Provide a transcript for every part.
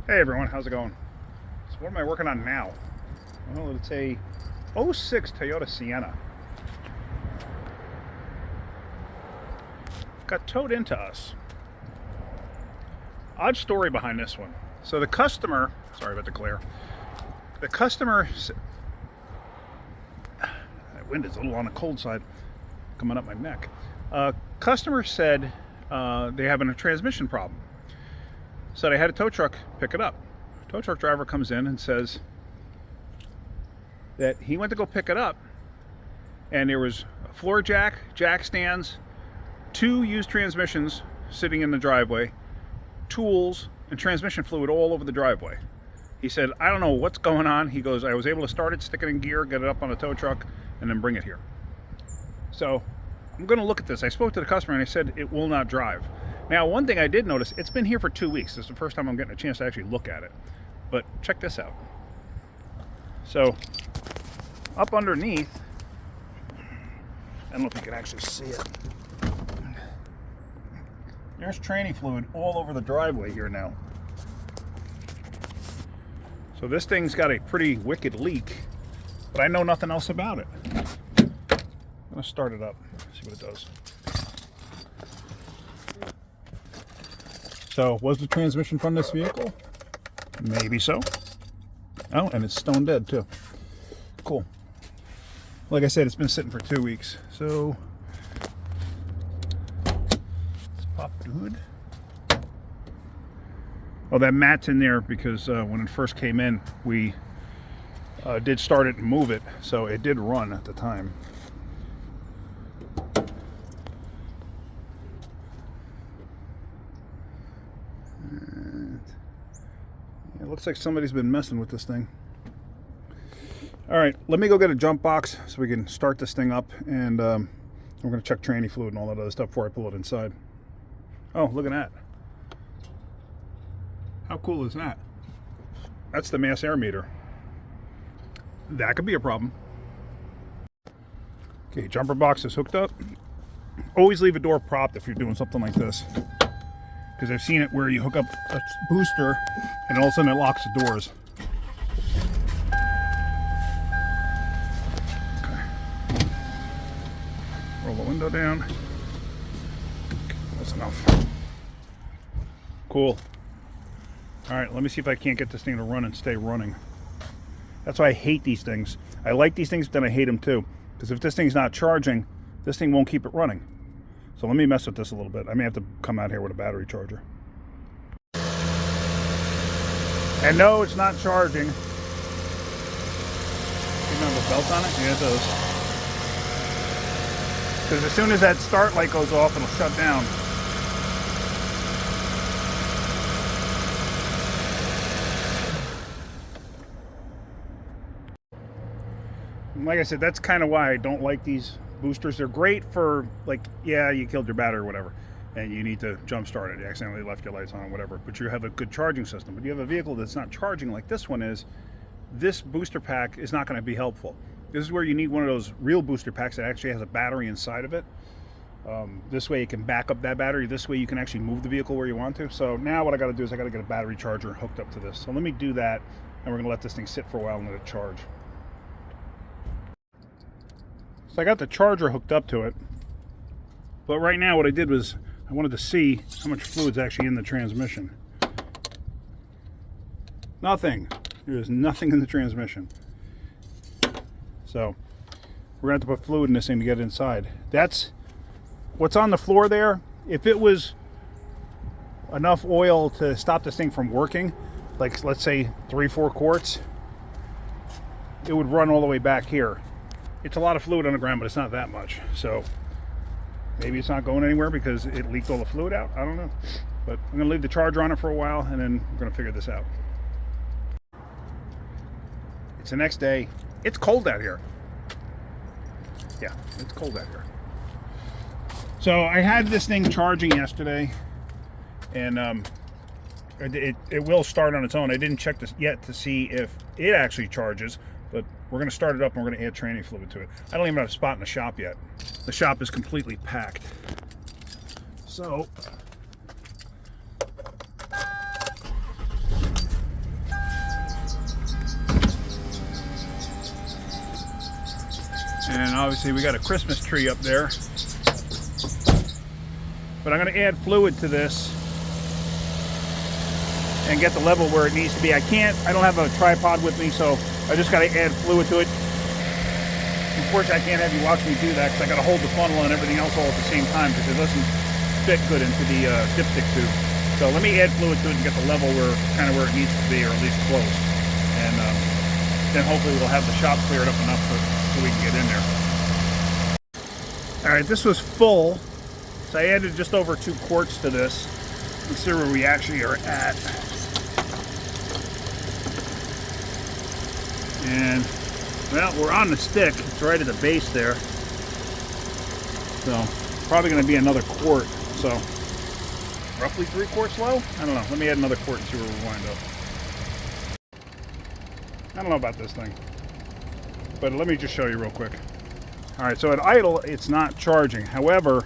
Hey everyone, how's it going? So what am I working on now? Well, it's a '06 Toyota Sienna. Got towed into us. Odd story behind this one. So the customer, sorry about the glare. The customer, that wind is a little on the cold side coming up my neck. Customer said they're having a transmission problem. So they had a tow truck pick it up. Tow truck driver comes in and says that he went to go pick it up and there was a floor jack, jack stands, 2 used transmissions sitting in the driveway, tools, and transmission fluid all over the driveway. He said, I don't know what's going on. He goes, I was able to start it, stick it in gear, get it up on a tow truck, and then bring it here. So I'm going to look at this. I spoke to the customer and I said it will not drive. Now, one thing I did notice, it's been here for 2 weeks. This is the first time I'm getting a chance to actually look at it. But check this out. So, up underneath, I don't know if you can actually see it. There's tranny fluid all over the driveway here now. So this thing's got a pretty wicked leak, but I know nothing else about it. I'm gonna start it up, see what it does. So, was the transmission from this vehicle? Maybe so. Oh, and it's stone dead too. Cool. Like I said, it's been sitting for 2 weeks. So, let's pop the hood. Oh, that mat's in there because when it first came in, we did start it and move it. So it did run at the time. It looks like somebody's been messing with this thing. All right, let me go get a jump box so we can start this thing up, and we're going to check tranny fluid and all that other stuff before I pull it inside. Oh, look at that. How cool is that? That's the mass air meter. That could be a problem. Okay, jumper box is hooked up. Always leave a door propped if you're doing something like this, because I've seen it where you hook up a booster and all of a sudden it locks the doors. Okay. Roll the window down. Okay, that's enough. Cool. All right, let me see if I can't get this thing to run and stay running. That's why I hate these things. I like these things, but then I hate them too. Because if this thing's not charging, this thing won't keep it running. So let me mess with this a little bit. I may have to come out here with a battery charger. And no, it's not charging. Doesn't have a belt on it? Yeah, it does. Because as soon as that start light goes off, it'll shut down. And like I said, that's kind of why I don't like these boosters. They're great for, like, yeah, you killed your battery or whatever, and you need to jump start it. You accidentally left your lights on or whatever, but you have a good charging system. But you have a vehicle that's not charging like this one is, this booster pack is not going to be helpful. This is where you need one of those real booster packs that actually has a battery inside of it. This way you can back up that battery. This way you can actually move the vehicle where you want to. So now what I got to do is I got to get a battery charger hooked up to this. So let me do that, and we're going to let this thing sit for a while and let it charge. So I got the charger hooked up to it, but right now what I did was I wanted to see how much fluid's actually in the transmission. Nothing. There's nothing in the transmission. So we're going to have to put fluid in this thing to get it inside. That's what's on the floor there. If it was enough oil to stop this thing from working, like let's say 3-4 quarts, it would run all the way back here. It's a lot of fluid on the ground, but it's not that much. So maybe it's not going anywhere because it leaked all the fluid out. I don't know. But I'm going to leave the charger on it for a while, and then we're going to figure this out. It's the next day. It's cold out here. Yeah, it's cold out here. So I had this thing charging yesterday, and it will start on its own. I didn't check this yet to see if it actually charges, but we're going to start it up and we're going to add tranny fluid to it. I don't even have a spot in the shop yet. The shop is completely packed. So And obviously we got a Christmas tree up there. But I'm going to add fluid to this and get the level where it needs to be. I don't have a tripod with me, so I just got to add fluid to it. Unfortunately, I can't have you watch me do that because I got to hold the funnel and everything else all at the same time because it doesn't fit good into the dipstick tube. So let me add fluid to it and get the level where it needs to be, or at least close. And then hopefully we'll have the shop cleared up enough so we can get in there. All right, this was full, so I added just over 2 quarts to this. Let's see where we actually are at. And well, we're on the stick. It's right at the base there. So probably going to be another quart. So roughly 3 quarts low. I don't know. Let me add another quart and see where we wind up. I don't know about this thing, but let me just show you real quick. All right, so at idle, it's not charging. However,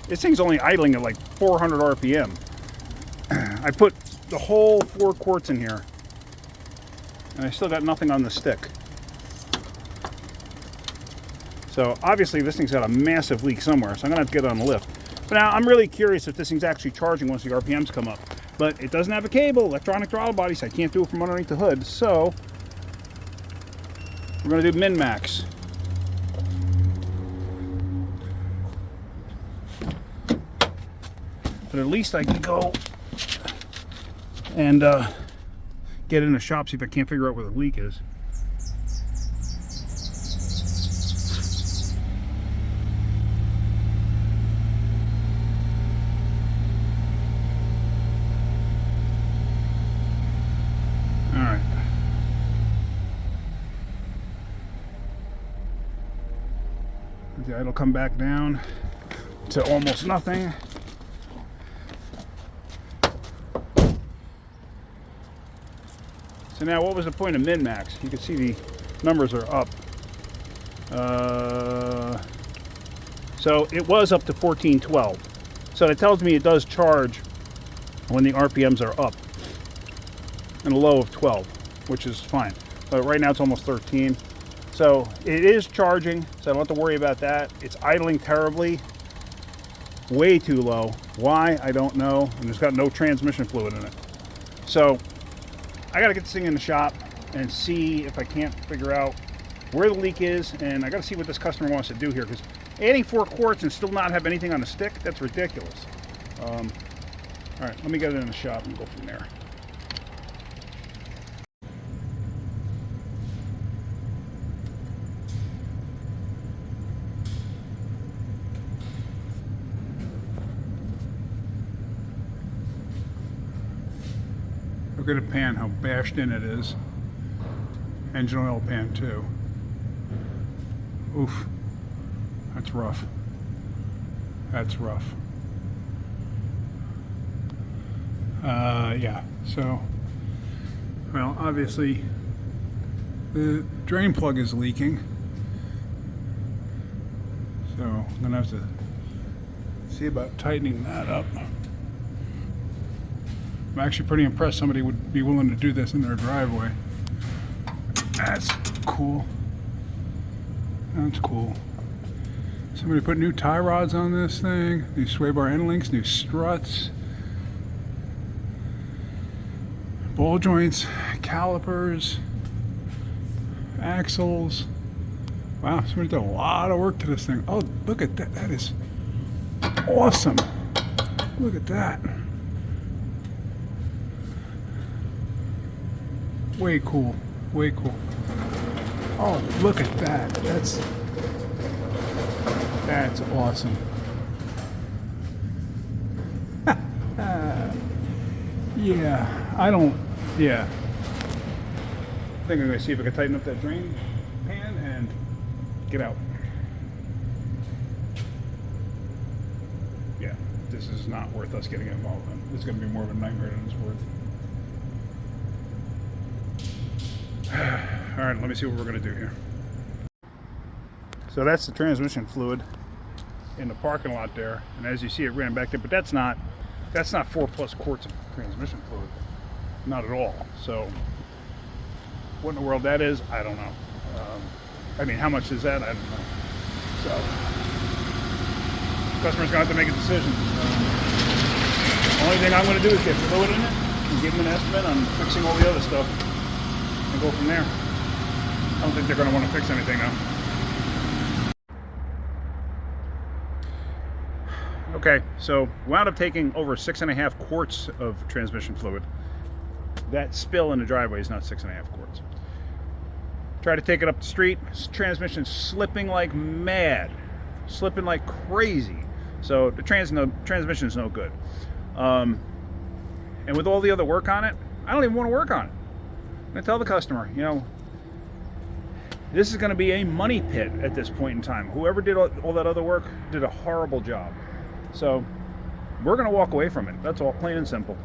this thing's only idling at like 400 RPM. I put the whole 4 quarts in here, and I still got nothing on the stick. So obviously this thing's got a massive leak somewhere, so I'm gonna have to get it on the lift. But now I'm really curious if this thing's actually charging once the RPMs come up. But it doesn't have a cable, electronic throttle body, so I can't do it from underneath the hood. So we're gonna do min-max. But at least I can go and get in the shop, see if I can't figure out where the leak is. Alright. The idle come back down to almost nothing. So now what was the point of min-max? You can see the numbers are up. So it was up to 1412. So it tells me it does charge when the RPMs are up and a low of 12, which is fine. But right now it's almost 13. So it is charging, so I don't have to worry about that. It's idling terribly, way too low. Why? I don't know. And it's got no transmission fluid in it. So I gotta get this thing in the shop and see if I can't figure out where the leak is, and I gotta see what this customer wants to do here, because adding 4 quarts and still not have anything on the stick, that's ridiculous. All right, let me get it in the shop and go from there. Look at the pan, how bashed in it is. Engine oil pan too. Oof, that's rough. That's rough. Yeah, so, well, obviously the drain plug is leaking. So I'm gonna have to see about tightening that up. I'm actually pretty impressed somebody would be willing to do this in their driveway. That's cool. That's cool. Somebody put new tie rods on this thing, new sway bar end links, new struts, ball joints, calipers, axles. Wow, somebody did a lot of work to this thing. Oh, look at that. That is awesome. Look at that. Way cool, way cool. Oh, look at that. That's awesome. Yeah, yeah. I think I'm gonna see if I can tighten up that drain pan and get out. Yeah, this is not worth us getting involved in. This is gonna be more of a nightmare than it's worth. All right, let me see what we're going to do here. So that's the transmission fluid in the parking lot there, and as you see, it ran back there. But that's not 4+ quarts of transmission fluid, not at all. So what in the world that is, I don't know. I mean, how much is that? I don't know. So, customer's gonna have to make a decision. Only thing I'm gonna do is get fluid in it and give them an estimate on fixing all the other stuff and go from there. I don't think they're gonna want to fix anything now. Okay, so wound up taking over 6.5 quarts of transmission fluid. That spill in the driveway is not 6.5 quarts. Try to take it up the street. Transmission slipping like mad, slipping like crazy. So the transmission is no good. And with all the other work on it, I don't even want to work on it. I'm gonna tell the customer, you know, this is going to be a money pit at this point in time. Whoever did all that other work did a horrible job. So we're going to walk away from it. That's all, plain and simple.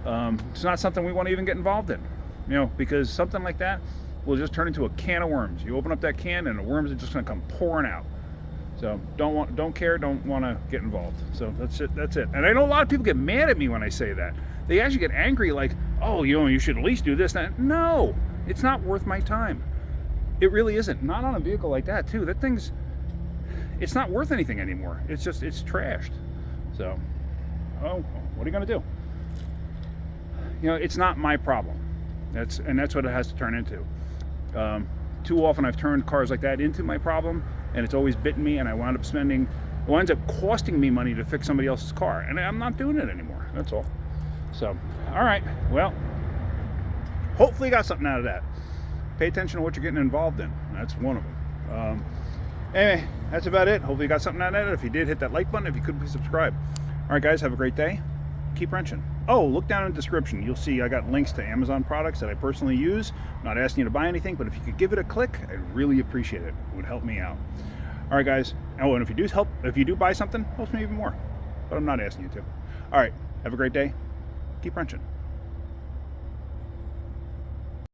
It's not something we want to even get involved in, you know, because something like that will just turn into a can of worms. You open up that can and the worms are just going to come pouring out. So don't want to get involved. So that's it. That's it. And I know a lot of people get mad at me when I say that. They actually get angry, like, oh, you know, you should at least do this. No, it's not worth my time. It really isn't. Not on a vehicle like that, too. That thing's, it's not worth anything anymore. It's just, it's trashed. So, oh, what are you going to do? You know, it's not my problem. That's what it has to turn into. Too often I've turned cars like that into my problem, and it's always bitten me, and I wound up spending, it winds up costing me money to fix somebody else's car, and I'm not doing it anymore. That's all. So, all right, well, hopefully you got something out of that. Pay attention to what you're getting involved in. That's one of them. Anyway, that's about it. Hopefully you got something out of it. If you did, hit that like button. If you could, please subscribe. All right, guys, have a great day. Keep wrenching. Oh, look down in the description. You'll see I got links to Amazon products that I personally use. I'm not asking you to buy anything, but if you could give it a click, I'd really appreciate it. It would help me out. All right, guys. Oh, and if you do buy something, helps me even more. But I'm not asking you to. All right, have a great day. Keep wrenching.